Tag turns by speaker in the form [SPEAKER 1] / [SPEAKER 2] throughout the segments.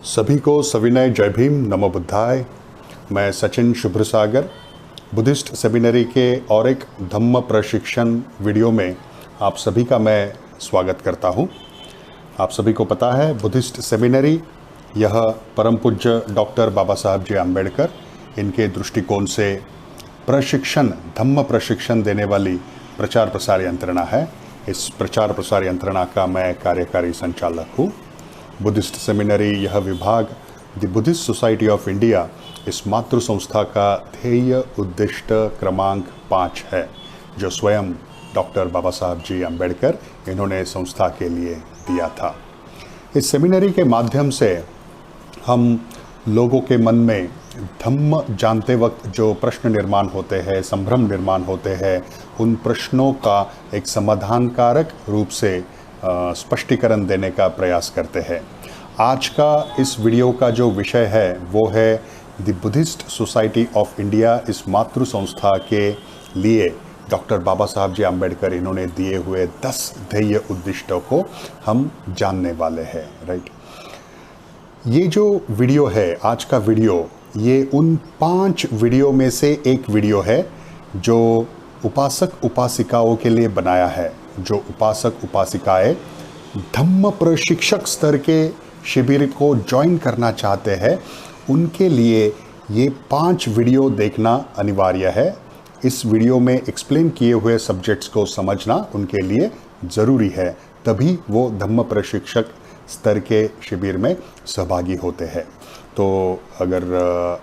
[SPEAKER 1] सभी को सविनय जय भीम, नमो बुद्धाय। मैं सचिन शुभ्रसागर बुद्धिस्ट सेमिनरी के और एक धम्म प्रशिक्षण वीडियो में आप सभी का मैं स्वागत करता हूं। आप सभी को पता है बुद्धिस्ट सेमिनरी यह परम पूज्य डॉक्टर बाबा साहब जी आम्बेडकर इनके दृष्टिकोण से प्रशिक्षण धम्म प्रशिक्षण देने वाली प्रचार प्रसार यंत्रणा है। इस प्रचार प्रसार यंत्रणा का मैं कार्यकारी संचालक हूँ। बुद्धिस्ट सेमिनरी यह विभाग the Buddhist society of India इस मातृ संस्था का ध्येय उद्दिष्ट क्रमांक 5 है, जो स्वयं डॉक्टर बाबा साहब जी आम्बेडकर इन्होंने संस्था के लिए दिया था। इस सेमिनरी के माध्यम से हम लोगों के मन में धम्म जानते वक्त जो प्रश्न निर्माण होते हैं, संभ्रम निर्माण होते हैं, उन प्रश्नों का एक समाधानकारक रूप से स्पष्टीकरण देने का प्रयास करते हैं। आज का इस वीडियो का जो विषय है वो है the Buddhist society of India. इस मातृ संस्था के लिए डॉक्टर बाबा साहब जी आम्बेडकर इन्होंने दिए हुए 10 ध्येय उद्दिष्टों को हम जानने वाले हैं। राइट, ये जो वीडियो है, आज का वीडियो, ये उन 5 वीडियो में से एक वीडियो है जो उपासक उपासिकाओं के लिए बनाया है। जो उपासक उपासिकाएं धम्म प्रशिक्षक स्तर के शिविर को ज्वाइन करना चाहते हैं, उनके लिए ये 5 वीडियो देखना अनिवार्य है। इस वीडियो में एक्सप्लेन किए हुए सब्जेक्ट्स को समझना उनके लिए ज़रूरी है, तभी वो धम्म प्रशिक्षक स्तर के शिविर में सहभागी होते हैं। तो अगर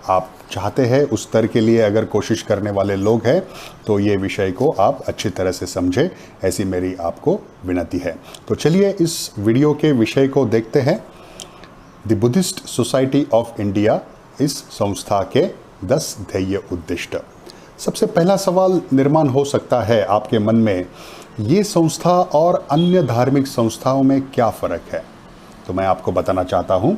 [SPEAKER 1] आप चाहते हैं उस स्तर के लिए अगर कोशिश करने वाले लोग हैं तो ये विषय को आप अच्छी तरह से समझें, ऐसी मेरी आपको विनती है। तो चलिए इस वीडियो के विषय को देखते हैं। The Buddhist society of India, इस संस्था के 10 ध्येय उद्दिष्ट। सबसे पहला सवाल निर्माण हो सकता है आपके मन में, ये संस्था और अन्य धार्मिक संस्थाओं में क्या फ़र्क है। तो मैं आपको बताना चाहता हूँ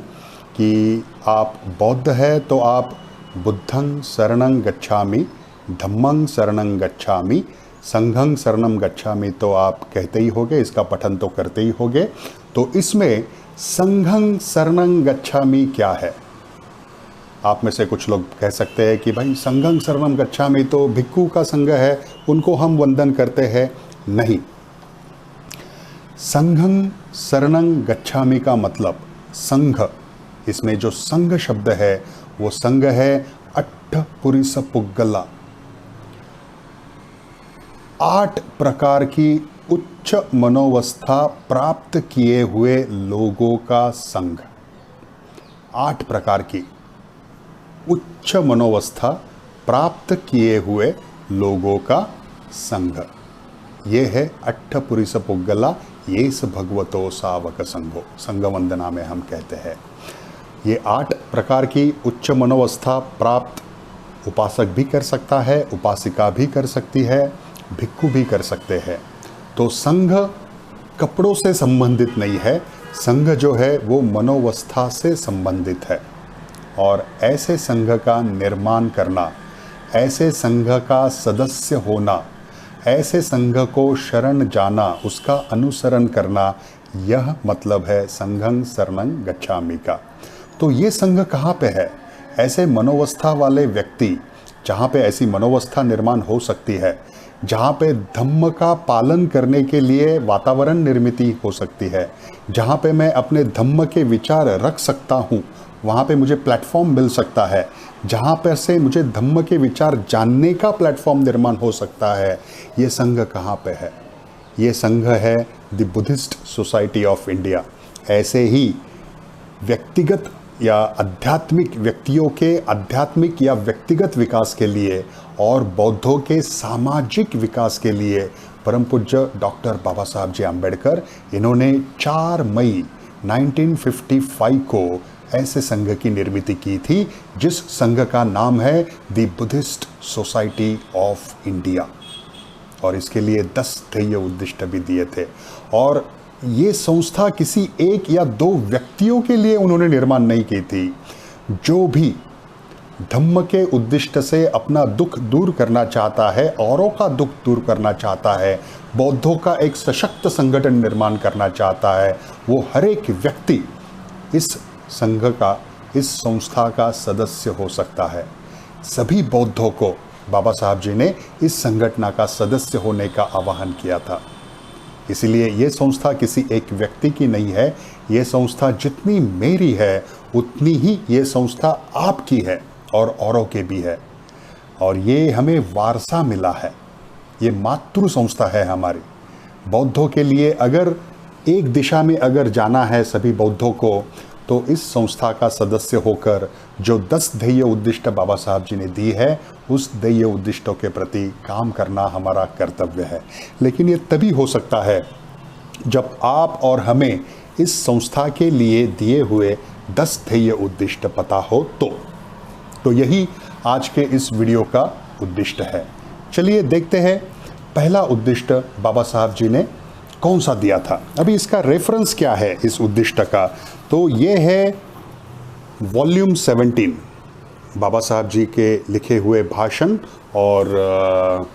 [SPEAKER 1] कि आप बौद्ध है तो आप बुद्धं शरणं गच्छामि, धम्मं शरणं गच्छामि, संघं शरणं गच्छामि तो आप कहते ही होंगे, इसका पठन तो करते ही होंगे। तो इसमें संघं शरणं गच्छामि क्या है? आप में से कुछ लोग कह सकते हैं कि भाई संघं शरणं गच्छामि तो भिक्खु का संघ है, उनको हम वंदन करते हैं। नहीं, संघं शरणं गच्छामि का मतलब संघ, इसमें जो संघ शब्द है वो संघ है अट्ठपुरिस पुग्गला, 8 प्रकार की उच्च मनोवस्था प्राप्त किए हुए लोगों का संघ। 8 प्रकार की उच्च मनोवस्था प्राप्त किए हुए लोगों का संघ, ये है अट्ठपुरिस पुग्गला, ये स भगवतो सावक संघो, संघ वंदना में हम कहते हैं। ये 8 प्रकार की उच्च मनोवस्था प्राप्त उपासक भी कर सकता है, उपासिका भी कर सकती है, भिक्खु भी कर सकते हैं। तो संघ कपड़ों से संबंधित नहीं है, संघ जो है वो मनोवस्था से संबंधित है। और ऐसे संघ का निर्माण करना, ऐसे संघ का सदस्य होना, ऐसे संघ को शरण जाना, उसका अनुसरण करना, यह मतलब है संघं शरणं गच्छामि का। तो ये संघ कहाँ पे है? ऐसे मनोवस्था वाले व्यक्ति, जहाँ पे ऐसी मनोवस्था निर्माण हो सकती है, जहाँ पे धम्म का पालन करने के लिए वातावरण निर्मित हो सकती है, जहाँ पे मैं अपने धम्म के विचार रख सकता हूँ, वहाँ पे मुझे प्लेटफॉर्म मिल सकता है, जहाँ पर से मुझे धम्म के विचार जानने का प्लेटफॉर्म निर्माण हो सकता है। ये संघ कहाँ पे है? ये संघ है the Buddhist society of India. ऐसे ही व्यक्तिगत या आध्यात्मिक व्यक्तियों के आध्यात्मिक या व्यक्तिगत विकास के लिए और बौद्धों के सामाजिक विकास के लिए परम पूज्य डॉक्टर बाबा साहब जी आम्बेडकर इन्होंने 4 मई 1955 को ऐसे संघ की निर्मित की थी, जिस संघ का नाम है the Buddhist society of India. और इसके लिए 10 ध्येय उद्दिष्ट भी दिए थे। और ये संस्था किसी एक या 2 व्यक्तियों के लिए उन्होंने निर्माण नहीं की थी। जो भी धम्म के उद्दिष्ट से अपना दुख दूर करना चाहता है, औरों का दुख दूर करना चाहता है, बौद्धों का एक सशक्त संगठन निर्माण करना चाहता है, वो हर एक व्यक्ति इस संघ का, इस संस्था का सदस्य हो सकता है। सभी बौद्धों को बाबा साहब जी ने इस संगठन का सदस्य होने का आह्वान किया था। इसलिए ये संस्था किसी एक व्यक्ति की नहीं है, ये संस्था जितनी मेरी है उतनी ही ये संस्था आपकी है और औरों के भी है। और ये हमें वारसा मिला है, ये मातृ संस्था है हमारी। बौद्धों के लिए अगर एक दिशा में अगर जाना है सभी बौद्धों को, तो इस संस्था का सदस्य होकर जो 10 ध्येय उद्दिष्ट बाबा साहब जी ने दी है, उस ध्येय उद्दिष्टों के प्रति काम करना हमारा कर्तव्य है। लेकिन ये तभी हो सकता है जब आप और हमें इस संस्था के लिए दिए हुए 10 ध्येय उद्दिष्ट पता हो तो यही आज के इस वीडियो का उद्दिष्ट है। चलिए देखते हैं पहला उद्दिष्ट बाबा साहब जी ने कौन सा दिया था। अभी इसका रेफरेंस क्या है इस उद्दिष्ट का, तो ये है वॉल्यूम 17, बाबा साहब जी के लिखे हुए भाषण और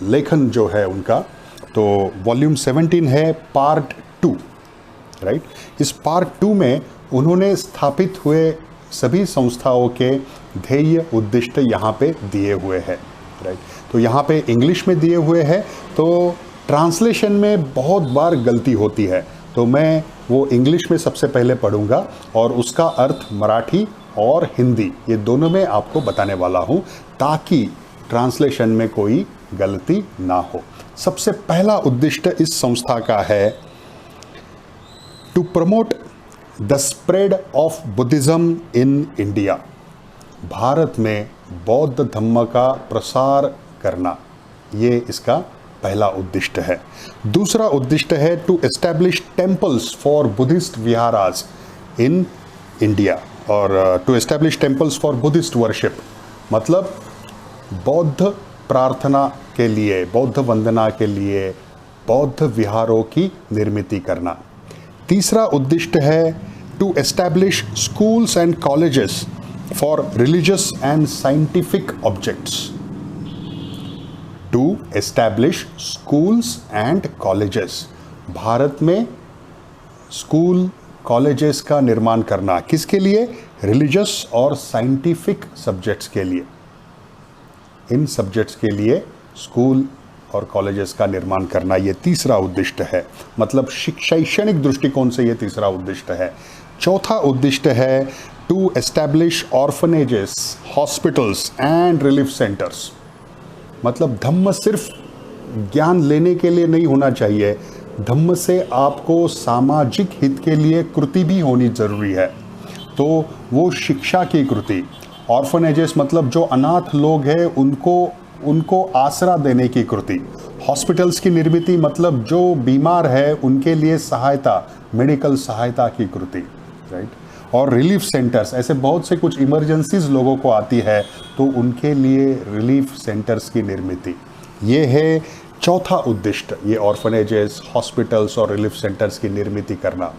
[SPEAKER 1] लेखन जो है उनका, तो वॉल्यूम 17 है पार्ट 2, राइट। इस पार्ट 2 में उन्होंने स्थापित हुए सभी संस्थाओं के ध्येय उद्दिष्ट यहाँ पे दिए हुए हैं, राइट। तो यहाँ पे इंग्लिश में दिए हुए हैं, तो ट्रांसलेशन में बहुत बार गलती होती है, तो मैं वो इंग्लिश में सबसे पहले पढ़ूंगा और उसका अर्थ मराठी और हिंदी ये दोनों में आपको बताने वाला हूँ, ताकि ट्रांसलेशन में कोई गलती ना हो। सबसे पहला उद्दिष्ट इस संस्था का है to promote the spread of Buddhism in India. Bharat में बौद्ध धर्म का प्रसार करना, ये इसका पहला उद्दिष्ट है। दूसरा उद्दिष्ट है to establish temples for Buddhist viharas in India, और to establish temples for Buddhist worship, मतलब बौद्ध प्रार्थना के लिए, बौद्ध वंदना के लिए बौद्ध विहारों की निर्मित करना। तीसरा उद्दिष्ट है to establish schools and colleges for religious and scientific objects. To establish schools and colleges, Bharat में स्कूल कॉलेजेस का निर्माण करना, किसके लिए? रिलीजियस और साइंटिफिक सब्जेक्ट्स के लिए। इन सब्जेक्ट्स के लिए स्कूल और कॉलेजेस का निर्माण करना, ये तीसरा उद्दिष्ट है, मतलब शैक्षणिक दृष्टिकोण से ये तीसरा उद्दिष्ट है। चौथा उद्दिष्ट है to establish orphanages, hospitals and relief centres, मतलब धम्म सिर्फ ज्ञान लेने के लिए नहीं होना चाहिए, धम्म से आपको सामाजिक हित के लिए कृति भी होनी जरूरी है। तो वो शिक्षा की कृति, ऑर्फनेजेस मतलब जो अनाथ लोग हैं उनको आसरा देने की कृति, हॉस्पिटल्स की निर्मित मतलब जो बीमार है उनके लिए सहायता, मेडिकल सहायता की कृति, राइट। और रिलीफ सेंटर्स, ऐसे बहुत से कुछ इमरजेंसीज लोगों को आती है तो उनके लिए रिलीफ सेंटर्स की निर्मित, ये है चौथा उद्दिष्ट, ये ऑर्फनेजेस, हॉस्पिटल्स और रिलीफ सेंटर्स की निर्मित करना।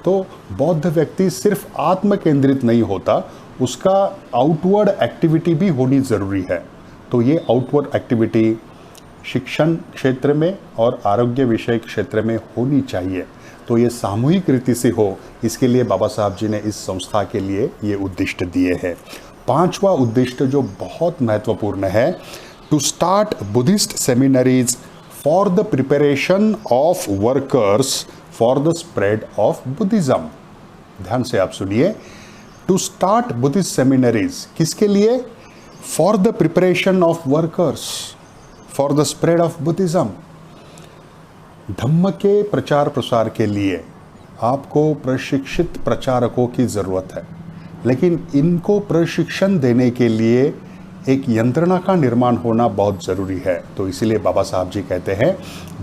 [SPEAKER 1] तो बौद्ध व्यक्ति सिर्फ आत्म केंद्रित नहीं होता, उसका आउटवर्ड एक्टिविटी भी होनी ज़रूरी है। तो ये आउटवर्ड एक्टिविटी शिक्षण क्षेत्र में और आरोग्य विषय क्षेत्र में होनी चाहिए। तो ये सामूहिक रीति से हो, इसके लिए बाबा साहब जी ने इस संस्था के लिए ये उद्दिष्ट दिए हैं। पांचवा उद्दिष्ट जो बहुत महत्वपूर्ण है, to start Buddhist seminaries for the preparation of workers for the spread of Buddhism. ध्यान से आप सुनिए, टू स्टार्ट बुद्धिस्ट सेमिनरीज, किसके लिए? For the preparation of workers for the spread of Buddhism. धम्म के प्रचार प्रसार के लिए आपको प्रशिक्षित प्रचारकों की ज़रूरत है, लेकिन इनको प्रशिक्षण देने के लिए एक यंत्रणा का निर्माण होना बहुत ज़रूरी है। तो इसीलिए बाबा साहब जी कहते हैं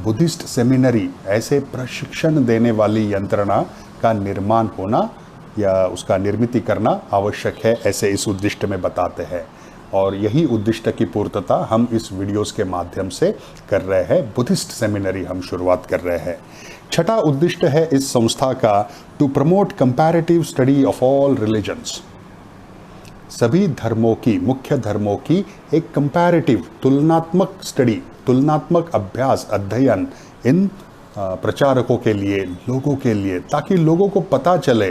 [SPEAKER 1] बुद्धिस्ट सेमिनरी, ऐसे प्रशिक्षण देने वाली यंत्रणा का निर्माण होना या उसका निर्मित करना आवश्यक है, ऐसे इस उद्दिष्ट में बताते हैं। और यही उद्दिष्ट की पूर्तता हम इस वीडियोस के माध्यम से कर रहे हैं। बुद्धिस्ट सेमिनरी हम शुरुआत कर रहे हैं। छठा उद्दिष्ट है इस संस्था का to promote comparative study of all religions. सभी धर्मों की, मुख्य धर्मों की एक कंपैरेटिव तुलनात्मक स्टडी, तुलनात्मक अभ्यास, अध्ययन इन प्रचारकों के लिए, लोगों के लिए, ताकि लोगों को पता चले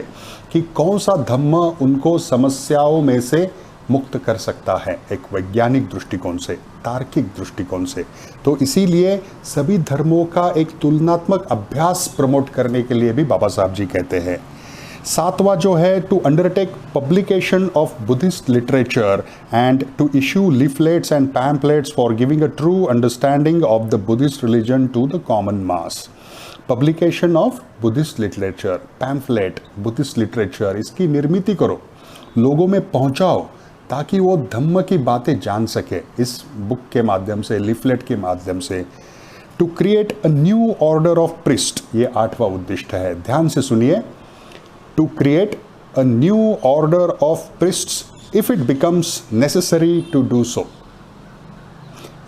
[SPEAKER 1] कि कौन सा धम्म उनको समस्याओं में से मुक्त कर सकता है, एक वैज्ञानिक दृष्टिकोण से, तार्किक दृष्टिकोण से। तो इसीलिए सभी धर्मों का एक तुलनात्मक अभ्यास प्रमोट करने के लिए भी बाबा साहब जी कहते हैं। सातवां जो है, to undertake publication of Buddhist literature and to issue leaflets and pamphlets for giving a true understanding of the Buddhist religion to the common mass. Publication of Buddhist literature, pamphlet, Buddhist literature, इसकी निर्मित करो, लोगों में पहुंचाओ, ताकि वो धम्म की बातें जान सके इस बुक के माध्यम से, लीफलेट के माध्यम से। To create a new order of priest, ये 8वां उद्दिष्ट है, ध्यान से सुनिए। To create a new order of priests if it becomes necessary to do so.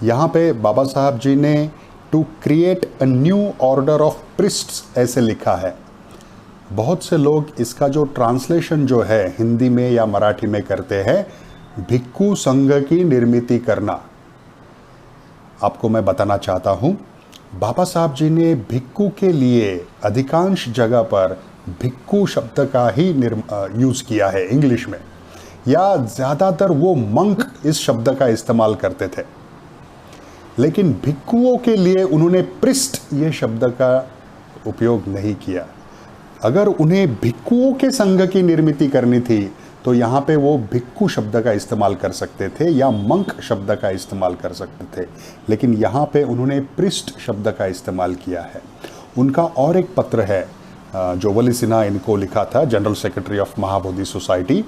[SPEAKER 1] यहाँ पे बाबा साहब जी ने to create a new order of priests ऐसे लिखा है। बहुत से लोग इसका जो ट्रांसलेशन जो है हिंदी में या मराठी में करते हैं, भिक्खु संघ की निर्मिति करना। आपको मैं बताना चाहता हूं, बाबा साहब जी ने भिक्खु के लिए अधिकांश जगह पर भिक्खु शब्द का ही यूज किया है इंग्लिश में, या ज्यादातर वो मंक इस शब्द का इस्तेमाल करते थे। लेकिन भिक्खुओं के लिए उन्होंने प्रिस्ट ये शब्द का उपयोग नहीं किया। अगर उन्हें भिक्खुओं के संघ की निर्मिति करनी थी तो यहाँ पे वो भिक्खु शब्द का इस्तेमाल कर सकते थे या मंक शब्द का इस्तेमाल कर सकते थे, लेकिन यहाँ पे उन्होंने प्रिस्ट शब्द का इस्तेमाल किया है। उनका और एक पत्र है जो वली सिन्हा इनको लिखा था, general secretary of Mahabodhi society.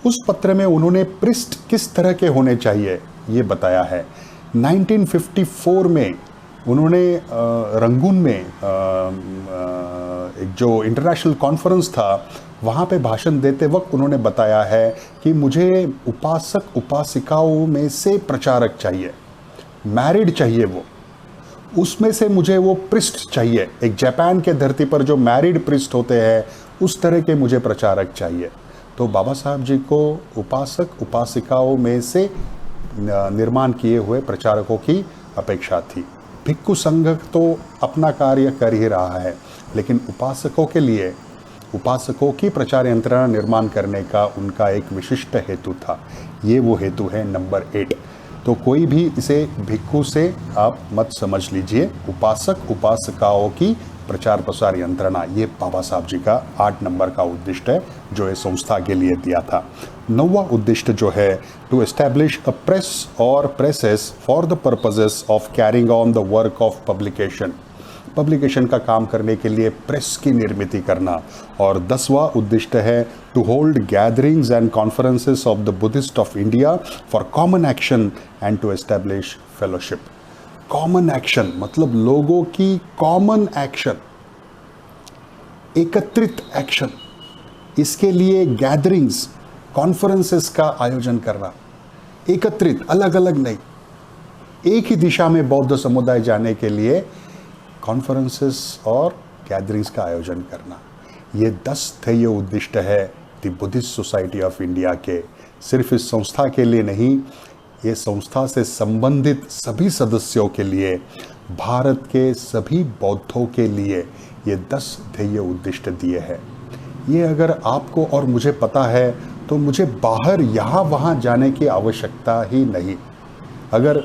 [SPEAKER 1] उस पत्र में उन्होंने प्रिस्ट किस तरह के होने चाहिए ये बताया है। 1954 में उन्होंने रंगून में एक जो इंटरनेशनल कॉन्फ्रेंस था वहाँ पे भाषण देते वक्त उन्होंने बताया है कि मुझे उपासक उपासिकाओं में से प्रचारक चाहिए, मैरिड चाहिए, वो उसमें से मुझे वो प्रिस्ट चाहिए। एक जापान के धरती पर जो मैरिड प्रिस्ट होते हैं उस तरह के मुझे प्रचारक चाहिए। तो बाबा साहब जी को उपासक उपासिकाओं में से निर्माण किए हुए प्रचारकों की अपेक्षा थी। भिक्खु संघ तो अपना कार्य कर ही रहा है, लेकिन उपासकों के लिए, उपासकों की प्रचार यंत्रणा निर्माण करने का उनका एक विशिष्ट हेतु था। ये वो हेतु है नंबर 8। तो कोई भी इसे भिक्खु से आप मत समझ लीजिए, उपासक उपासिकाओं की प्रचार प्रसार यंत्रणा, ये बाबा साहब जी का 8 नंबर का उद्दिष्ट है जो इस संस्था के लिए दिया था। 9वां उद्दिष्ट जो है, टू एस्टैब्लिश अ प्रेस और presses for the purposes of carrying on the work of publication. Publication का काम करने के लिए प्रेस की निर्मिति करना। और 10वां उद्दिष्ट है, to hold gatherings and conferences of the Buddhist of India for common action and to establish fellowship. Common action मतलब लोगों की कॉमन एक्शन, एकत्रित एक्शन, इसके लिए गैदरिंग्स, कॉन्फ्रेंसेस का आयोजन करना, एकत्रित, अलग अलग नहीं, एक ही दिशा में बौद्ध समुदाय जाने के लिए कॉन्फ्रेंसेस और गैदरिंग्स का आयोजन करना। ये 10 ध्येय उद्दिष्ट है the Buddhist society of India के। सिर्फ इस संस्था के लिए नहीं, ये संस्था से संबंधित सभी सदस्यों के लिए, भारत के सभी बौद्धों के लिए ये 10 ध्येय उद्दिष्ट दिए हैं। ये अगर आपको और मुझे पता है तो मुझे बाहर यहाँ वहाँ जाने की आवश्यकता ही नहीं। अगर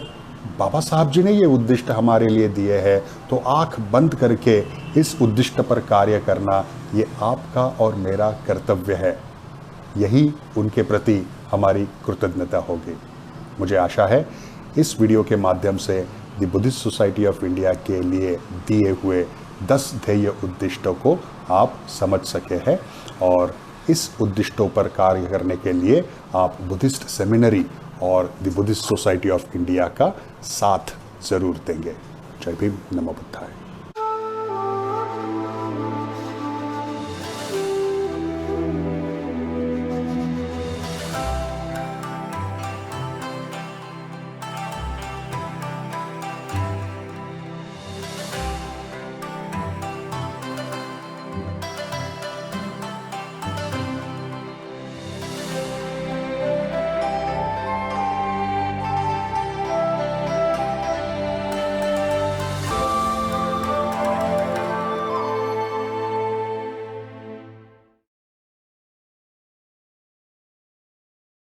[SPEAKER 1] बाबा साहब जी ने ये उद्दिष्ट हमारे लिए दिए हैं तो आंख बंद करके इस उद्दिष्ट पर कार्य करना ये आपका और मेरा कर्तव्य है। यही उनके प्रति हमारी कृतज्ञता होगी। मुझे आशा है इस वीडियो के माध्यम से the Buddhist society of India के लिए दिए हुए 10 ध्येय उद्दिष्टों को आप समझ सके हैं और इस उद्दिष्टों पर कार्य करने के लिए आप बुद्धिस्ट सेमिनरी और the Buddhist society of India का साथ जरूर देंगे। जय भीम, नमो बुद्धाय।